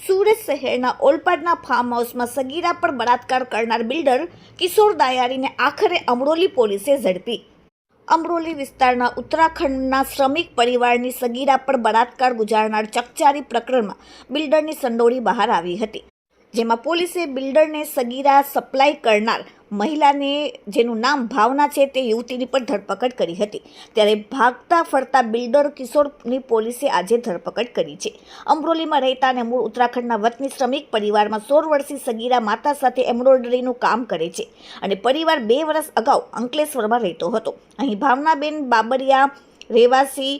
સુરત શહેરના ઓલપાડના ફાર્મ હાઉસમાં સગીરા પર બળાત્કાર કરનાર બિલ્ડર કિશોર દાયારીને આખરે અમરોલી પોલીસે ઝડપી। અમરોલી વિસ્તારના ઉત્તરાખંડના શ્રમિક પરિવારની સગીરા પર બળાત્કાર ગુજારનાર ચકચારી પ્રકરણમાં બિલ્ડરની સંડોવણી બહાર આવી હતી, જેમાં પોલીસે બિલ્ડરને સગીરા સપ્લાય કરનાર મહિલાને, જેનું નામ ભાવના છે, તે યુવતીની પર ધરપકડ કરી હતી। ત્યારે ભાગતા ફરતા બિલ્ડર કિશોરની પોલીસે આજે ધરપકડ કરી છે। અમરોલીમાં રહેતા અને મૂળ ઉત્તરાખંડના વતની શ્રમિક પરિવારમાં 16 વર્ષીય સગીરા માતા સાથે એમ્બ્રોઇડરીનું કામ કરે છે અને પરિવાર 2 વર્ષ અગાઉ અંકલેશ્વરમાં રહેતો હતો। અહીં ભાવનાબેન બાબરિયા રહેવાસી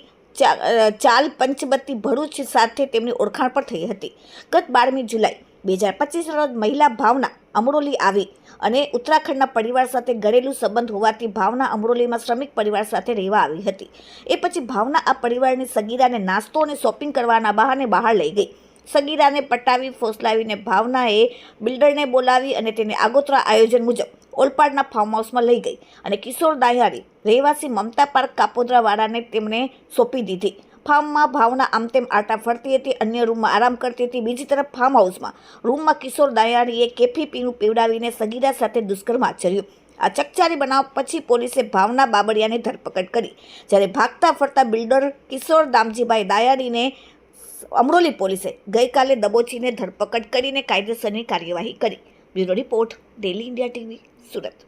ચાલ પંચબત્તી ભરૂચ સાથે તેમની ઓળખાણ પણ થઈ હતી। ગત 12મી જુલાઈ 2025 રોજ મહિલા ભાવના અમરોલી આવી અને ઉત્તરાખંડના પરિવાર સાથે ઘરેલું સંબંધ હોવાથી ભાવના અમરોલીમાં શ્રમિક પરિવાર સાથે રહેવા આવી હતી। એ પછી ભાવના આ પરિવારની સગીરાને નાસ્તો અને શોપિંગ કરવાના બહાને બહાર લઈ ગઈ। સગીરાને પટાવી ફોસલાવીને ભાવનાએ બિલ્ડરને બોલાવી અને તેને આગોતરા આયોજન મુજબ ઓલપાડના ફાર્મ હાઉસમાં લઈ ગઈ અને કિશોર દાયારી રહેવાસી મમતા પાર્ક કાપોદ્રાવાળાને તેમને સોંપી દીધી। ફાર્મમાં ભાવના આમ તેમ આટા ફરતી હતી, અન્ય રૂમમાં આરામ કરતી હતી। બીજી તરફ ફાર્મ હાઉસમાં રૂમમાં કિશોર દાયારીએ કેફી પીણું પીવડાવીને સગીરા સાથે દુષ્કર્મ આચર્યું। આ ચકચારી બનાવ પછી પોલીસે ભાવના બાબરિયાની ધરપકડ કરી, જ્યારે ભાગતા ફરતા બિલ્ડર કિશોર દામજીભાઈ દાયારીને અમરોલી પોલીસે ગઈકાલે દબોચીને ધરપકડ કરીને કાયદેસરની કાર્યવાહી કરી। Bureau report, daily India TV, Surat.